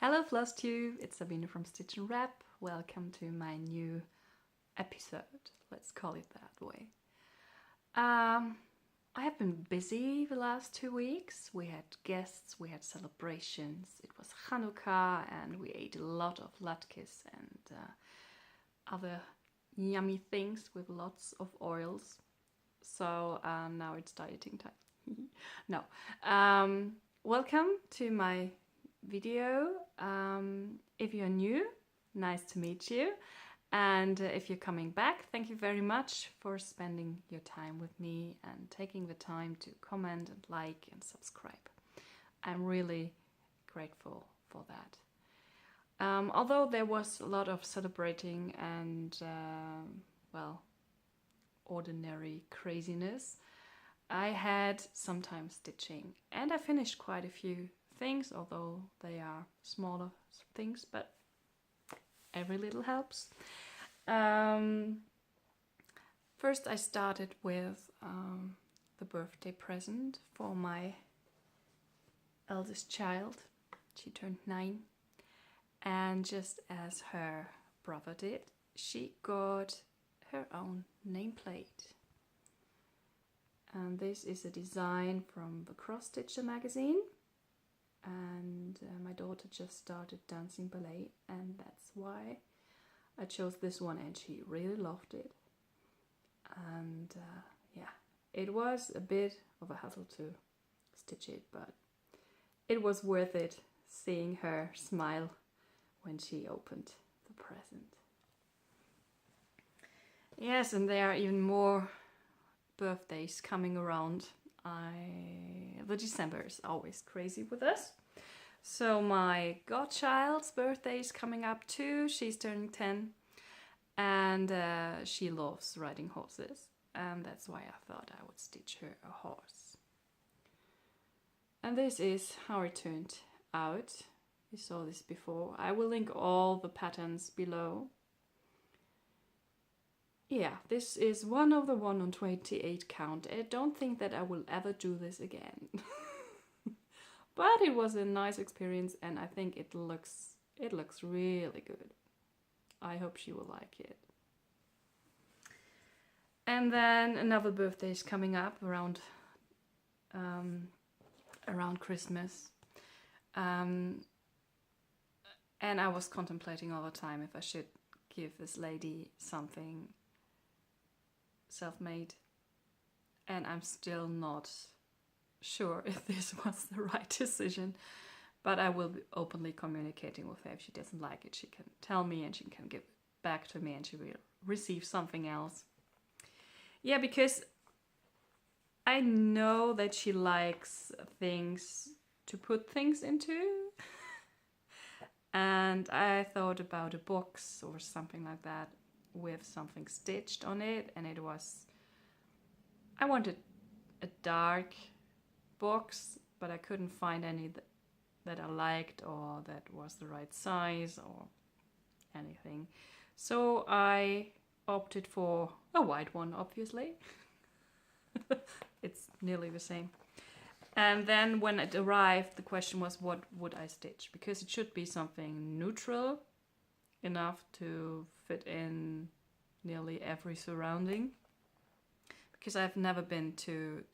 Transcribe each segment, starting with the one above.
Hello Flosstube, it's Sabine from stitchnwrap. Welcome to my new episode, let's call it that way. I have been busy the last 2 weeks. We had guests, we had celebrations, it was Hanukkah and we ate a lot of latkes and other yummy things with lots of oils. So now it's dieting time. No. Welcome to my video. If you're new, nice to meet you. And if you're coming back, thank you very much for spending your time with me and taking the time to comment and like and subscribe. I'm really grateful for that. Although there was a lot of celebrating and, well, ordinary craziness, I had some time stitching and I finished quite a few things, although they are smaller things, but every little helps. First I started with the birthday present for my eldest child. She turned 9, and just as her brother did, she got her own nameplate. And this is a design from the Cross Stitcher magazine. And my daughter just started dancing ballet, and that's why I chose this one, and she really loved it. And yeah, it was a bit of a hassle to stitch it, but it was worth it seeing her smile when she opened the present. Yes, and there are even more birthdays coming around. The December is always crazy with us. So my godchild's birthday is coming up too. She's turning 10 and she loves riding horses, and that's why I thought I would stitch her a horse. And this is how it turned out. You saw this before. I will link all the patterns below. Yeah, this is one of the 1 on 28 count. I don't think that I will ever do this again. But it was a nice experience, and I think it looks really good. I hope she will like it. And then another birthday is coming up around Christmas. And I was contemplating all the time if I should give this lady something self-made, and I'm still not sure if this was the right decision, but I will be openly communicating with her. If she doesn't like it, she can tell me and she can give it back to me and she will receive something else. Yeah, because I know that she likes things to put things into. And I thought about a box or something like that with something stitched on it, and I wanted a dark box, but I couldn't find any that I liked or that was the right size or anything. So I opted for a white one, obviously. It's nearly the same. And then when it arrived, the question was, what would I stitch? Because it should be something neutral enough to fit in nearly every surrounding. Because I've never been to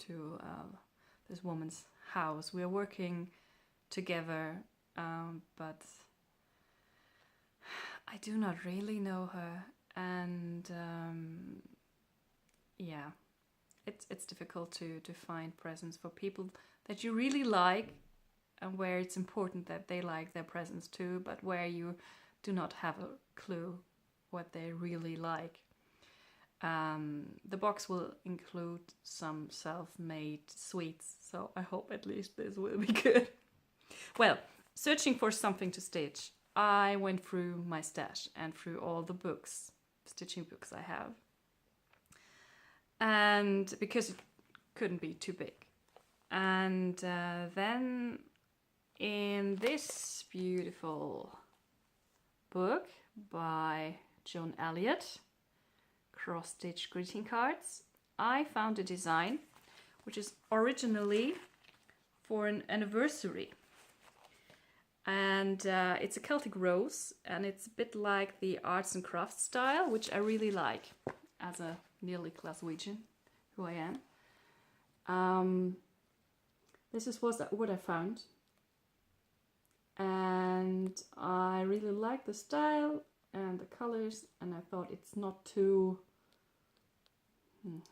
this woman's house. We're working together, but I do not really know her, and yeah, it's difficult to find presents for people that you really like, and where it's important that they like their presents too, but where you do not have a clue what they really like. The box will include some self-made sweets, so I hope at least this will be good. Well, searching for something to stitch, I went through my stash and through all the books, stitching books I have. And because it couldn't be too big. And then in this beautiful book by Joan Elliott, Cross Stitch Greeting Cards, I found a design which is originally for an anniversary. And it's a Celtic rose, and it's a bit like the arts and crafts style, which I really like as a nearly Glaswegian, who I am. This is what I found, and I really like the style and the colors, and I thought it's not too,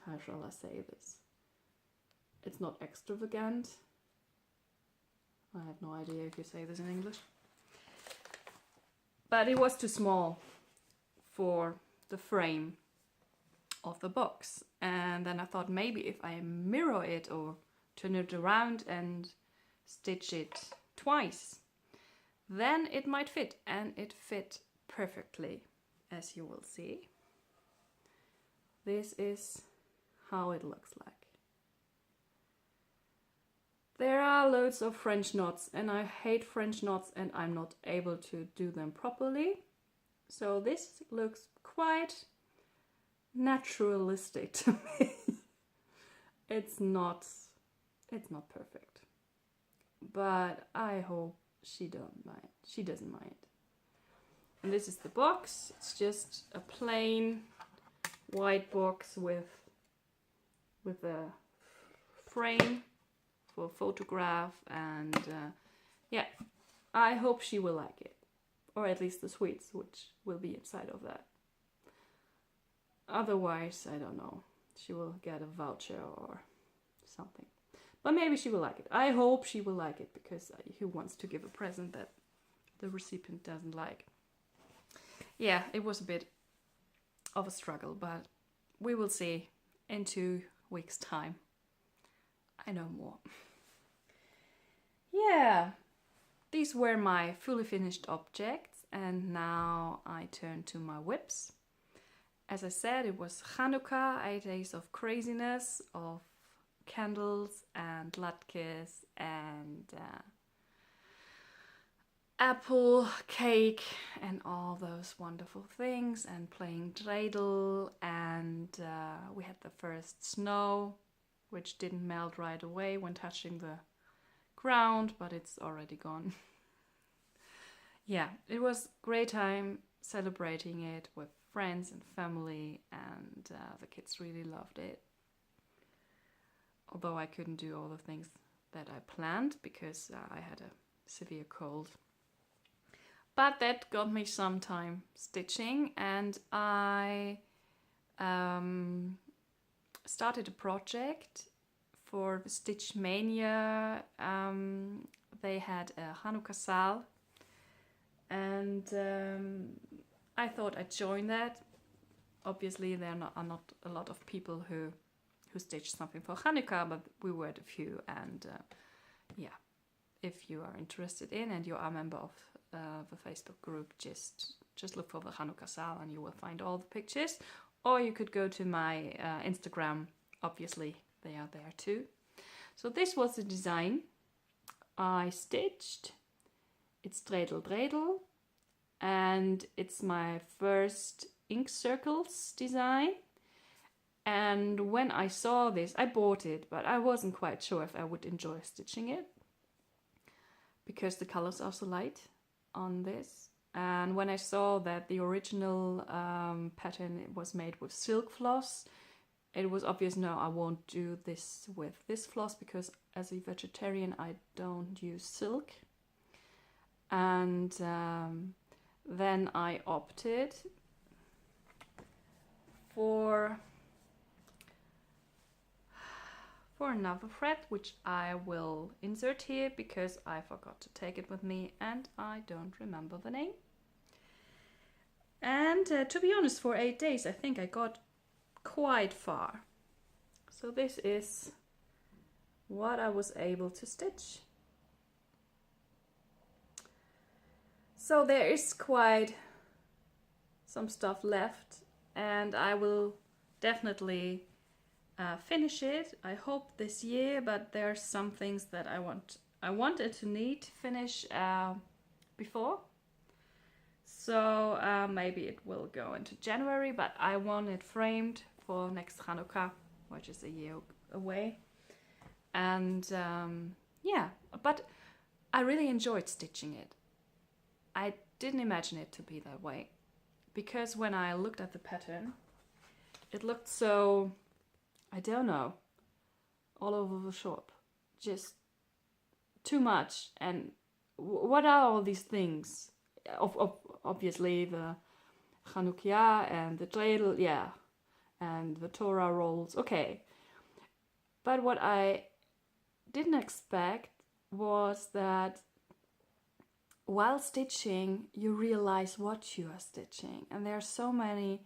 how shall I say this? It's not extravagant. I have no idea if you say this in English. But it was too small for the frame of the box. And then I thought maybe if I mirror it or turn it around and stitch it twice, then it might fit. And it fit perfectly, as you will see. This is how it looks like. There are loads of French knots, and I hate French knots, and I'm not able to do them properly. So this looks quite naturalistic to me. It's not perfect, but I hope she doesn't mind. And this is the box. It's just a plain white box with a frame for a photograph, and yeah, I hope she will like it, or at least the sweets which will be inside of that. Otherwise, I don't know, she will get a voucher or something, but maybe she will like it. I hope she will like it, because who wants to give a present that the recipient doesn't like? Yeah, it was a bit of a struggle, but we will see in 2 weeks' time. I know more. Yeah, these were my fully finished objects, and now I turn to my whips. As I said, it was Hanukkah, 8 days of craziness, of candles and latkes and apple cake and all those wonderful things, and playing dreidel, and we had the first snow, which didn't melt right away when touching the ground, but it's already gone. Yeah, it was a great time celebrating it with friends and family, and the kids really loved it. Although I couldn't do all the things that I planned because I had a severe cold. But that got me some time stitching, and I started a project for the Stitch Mania. They had a Hanukkah sale, and I thought I'd join that. Obviously, there are not a lot of people who stitched something for Hanukkah, but we were a few, and yeah, if you are interested in and you are a member of the Facebook group, just look for the Hanukkah sale and you will find all the pictures, or you could go to my Instagram. Obviously, they are there too. So this was the design I stitched. It's dreidel dreidel, and it's my first ink circles design. And when I saw this, I bought it, but I wasn't quite sure if I would enjoy stitching it because the colors are so light on this. And when I saw that the original pattern was made with silk floss, it was obvious, no, I won't do this with this floss, because as a vegetarian I don't use silk. And then I opted for another thread, which I will insert here because I forgot to take it with me and I don't remember the name. And to be honest, for 8 days I think I got quite far. So this is what I was able to stitch. So there is quite some stuff left, and I will definitely finish it, I hope this year, but there are some things that I wanted to need to finish before. So maybe it will go into January, but I want it framed for next Hanukkah, which is a year away. And yeah, but I really enjoyed stitching it. I didn't imagine it to be that way, because when I looked at the pattern, it looked so, I don't know, all over the shop, just too much. And what are all these things? Obviously the Chanukah and the dreidel, yeah, and the Torah rolls, okay. But what I didn't expect was that while stitching, you realize what you are stitching, and there are so many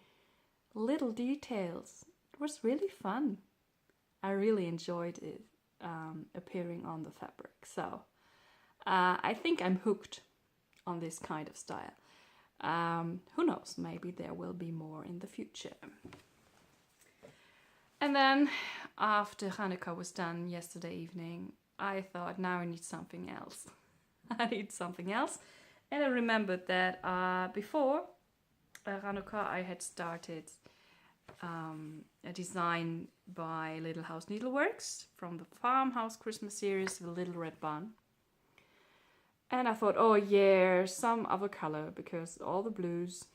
little details. It was really fun. I really enjoyed it appearing on the fabric. So I think I'm hooked on this kind of style. Who knows, maybe there will be more in the future. And then after Hanukkah was done yesterday evening, I thought, now I need something else. I need something else. And I remembered that before Hanukkah I had started a design by Little House Needleworks from the Farmhouse Christmas series, the Little Red Bun. And I thought, oh yeah, some other color, because all the blues.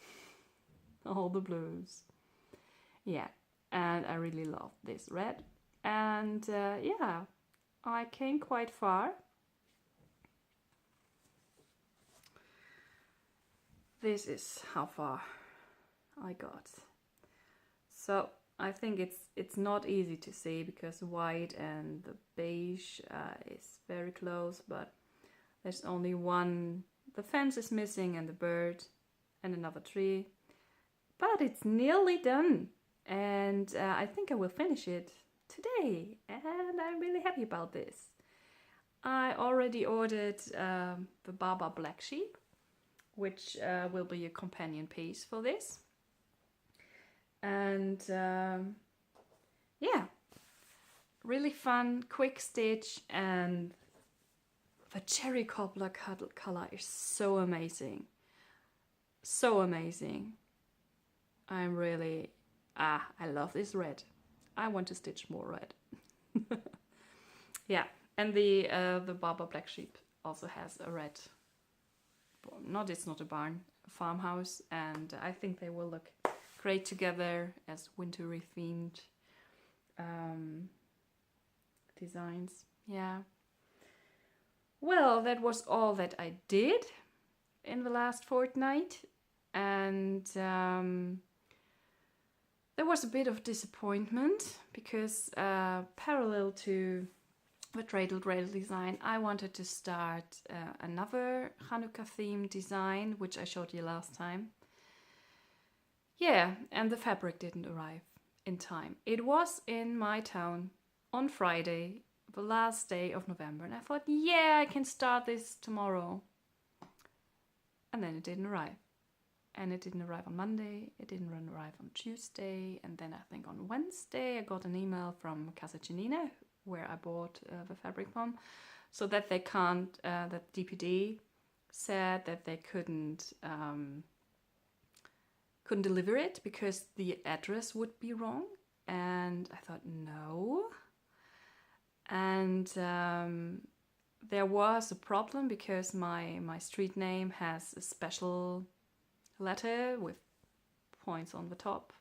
Yeah, and I really love this red. And yeah, I came quite far. This is how far I got. So I think it's not easy to see because white and the beige is very close, but there's only one. The fence is missing and the bird and another tree, but it's nearly done, and I think I will finish it today, and I'm really happy about this. I already ordered the Baba Black Sheep, which will be a companion piece for this. And yeah, really fun, quick stitch, and the cherry cobbler color is so amazing. So amazing. I'm really, I love this red. I want to stitch more red. Yeah, and the Baba Black Sheep also has a red, it's not a barn, a farmhouse, and I think they will look great together as wintry themed designs. Yeah. Well, that was all that I did in the last fortnight, and there was a bit of disappointment because parallel to the dreidel design, I wanted to start another Hanukkah themed design, which I showed you last time. Yeah, and the fabric didn't arrive in time. It was in my town on Friday, the last day of November, and I thought, yeah, I can start this tomorrow. And then it didn't arrive. And it didn't arrive on Monday, it didn't arrive on Tuesday, and then I think on Wednesday I got an email from Casa Janina, where I bought the fabric from, so that they can't, that DPD said that they couldn't deliver it because the address would be wrong. And I thought, no. And there was a problem because my street name has a special letter with points on the top.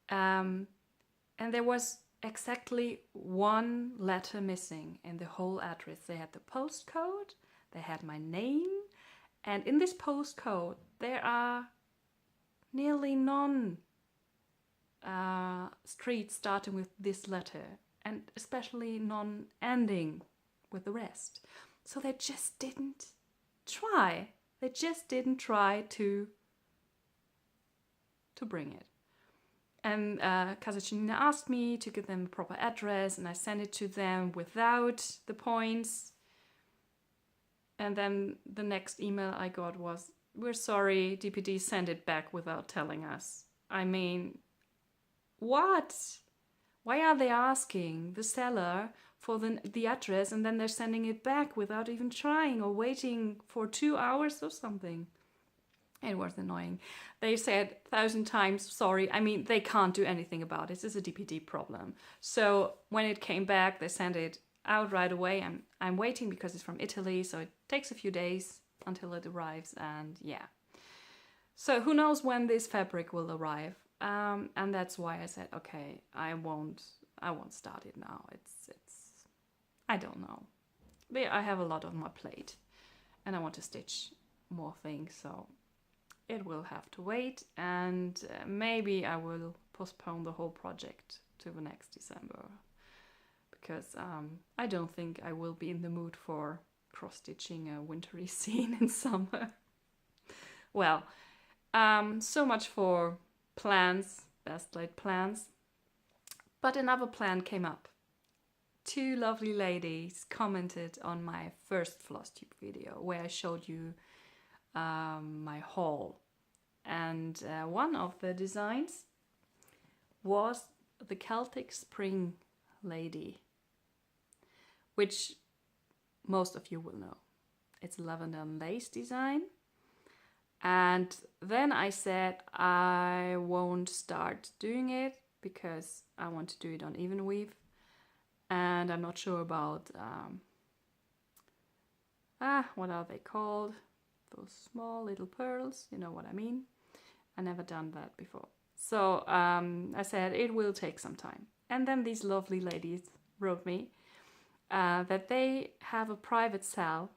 And there was exactly one letter missing in the whole address. They had the postcode, they had my name, and in this postcode there are nearly none streets starting with this letter, and especially none ending with the rest. So they just didn't try. They just didn't try to bring it. And Casa Janina asked me to give them a proper address, and I sent it to them without the points. And then the next email I got was, we're sorry, DPD sent it back without telling us. I mean, what? Why are they asking the seller for the address and then they're sending it back without even trying or waiting for 2 hours or something? It was annoying. They said 1,000 times sorry. I mean, they can't do anything about it. It's a DPD problem. So when it came back, they sent it out right away. I'm waiting because it's from Italy, so it takes a few days until it arrives, and yeah. So who knows when this fabric will arrive, and that's why I said, okay, I won't start it now. It's I don't know. I have a lot on my plate, and I want to stitch more things, so it will have to wait, and maybe I will postpone the whole project to the next December, because I don't think I will be in the mood for cross-stitching a wintry scene in summer. Well, so much for plans, best laid plans. But another plan came up. 2 lovely ladies commented on my first Flosstube video where I showed you my haul. And one of the designs was the Celtic Spring lady, which most of you will know. It's a lavender and lace design. And then I said I won't start doing it because I want to do it on even weave. And I'm not sure about, what are they called? Those small little pearls, you know what I mean? I never done that before. So I said it will take some time. And then these lovely ladies wrote me that they have a private cell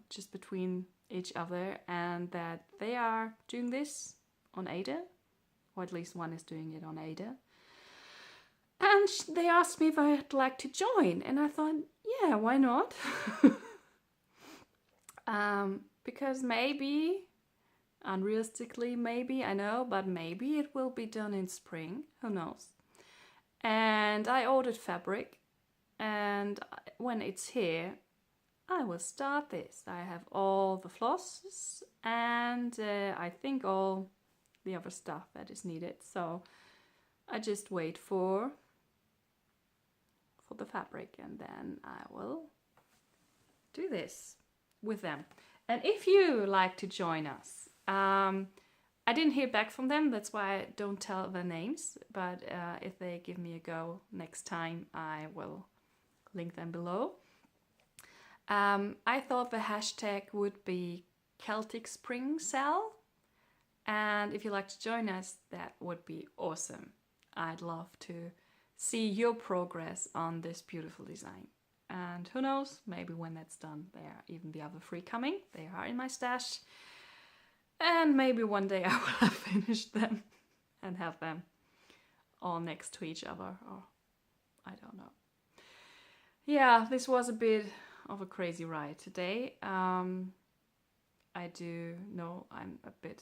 just between each other, and that they are doing this on Ada, or at least one is doing it on Ada. And they asked me if I'd like to join, and I thought, yeah, why not? Because maybe, unrealistically maybe, I know, but maybe it will be done in spring, who knows. And I ordered fabric, and when it's here, I will start this. I have all the flosses and I think all the other stuff that is needed. So I just wait for the fabric, and then I will do this with them. And if you like to join us, I didn't hear back from them, that's why I don't tell their names, but if they give me a go next time, I will link them below. I thought the hashtag would be Celtic Spring Cell, and if you'd like to join us, that would be awesome. I'd love to see your progress on this beautiful design. And who knows, maybe when that's done, there are even the other 3 coming. They are in my stash. And maybe one day I will have finished them and have them all next to each other, or I don't know. Yeah, this was a bit of a crazy ride today. I do know I'm a bit,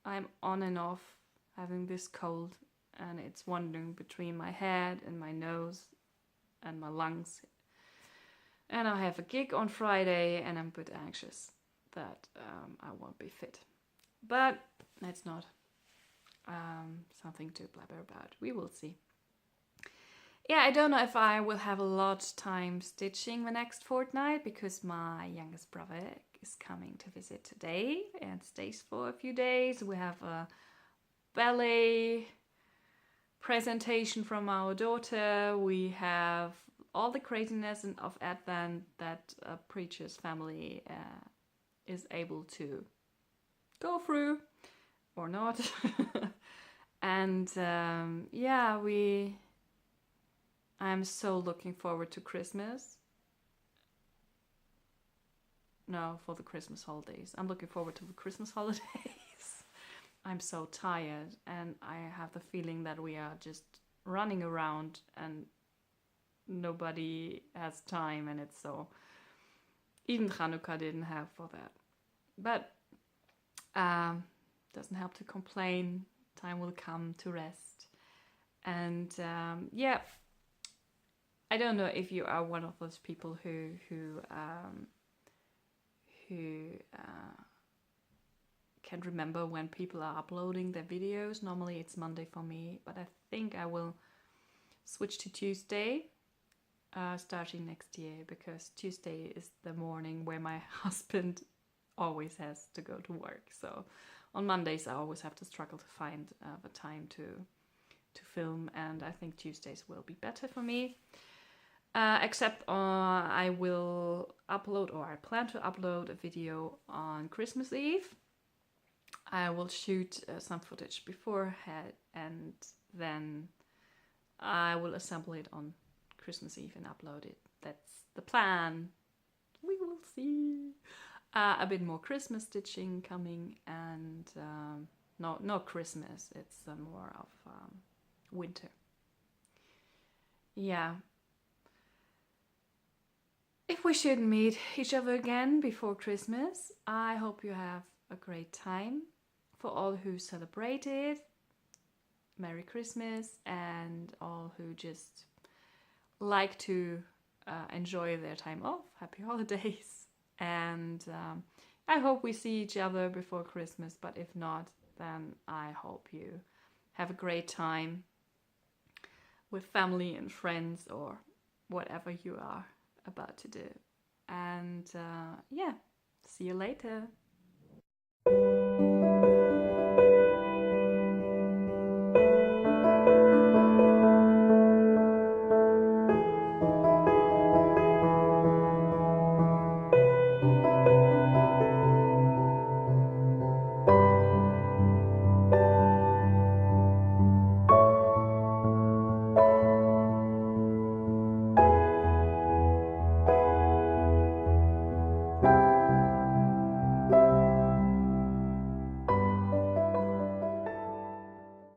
I'm on and off having this cold, and it's wandering between my head and my nose and my lungs. And I have a gig on Friday, and I'm a bit anxious that I won't be fit. But that's not something to blabber about. We will see. Yeah, I don't know if I will have a lot of time stitching the next fortnight, because my youngest brother is coming to visit today and stays for a few days. We have a ballet presentation from our daughter. We have all the craziness of Advent that a preacher's family is able to go through, or not. And I'm so looking forward to Christmas. No, for the Christmas holidays. I'm looking forward to the Christmas holidays. I'm so tired, and I have the feeling that we are just running around and nobody has time, and it's so... Even Hanukkah didn't have for that. But doesn't help to complain. Time will come to rest. And I don't know if you are one of those people who can remember when people are uploading their videos. Normally it's Monday for me, but I think I will switch to Tuesday starting next year, because Tuesday is the morning where my husband always has to go to work. So on Mondays I always have to struggle to find the time to film, and I think Tuesdays will be better for me. except I will upload, or I plan to upload a video on Christmas Eve. I will shoot some footage beforehand, and then I will assemble it on Christmas Eve and upload it. That's the plan. We will see. A bit more Christmas stitching coming, and not Christmas, it's more of winter. Yeah. If we should meet each other again before Christmas, I hope you have a great time. For all who celebrate it, Merry Christmas, and all who just like to enjoy their time off, Happy Holidays. And I hope we see each other before Christmas, but if not, then I hope you have a great time with family and friends, or whatever you are about to do. And yeah, see you later.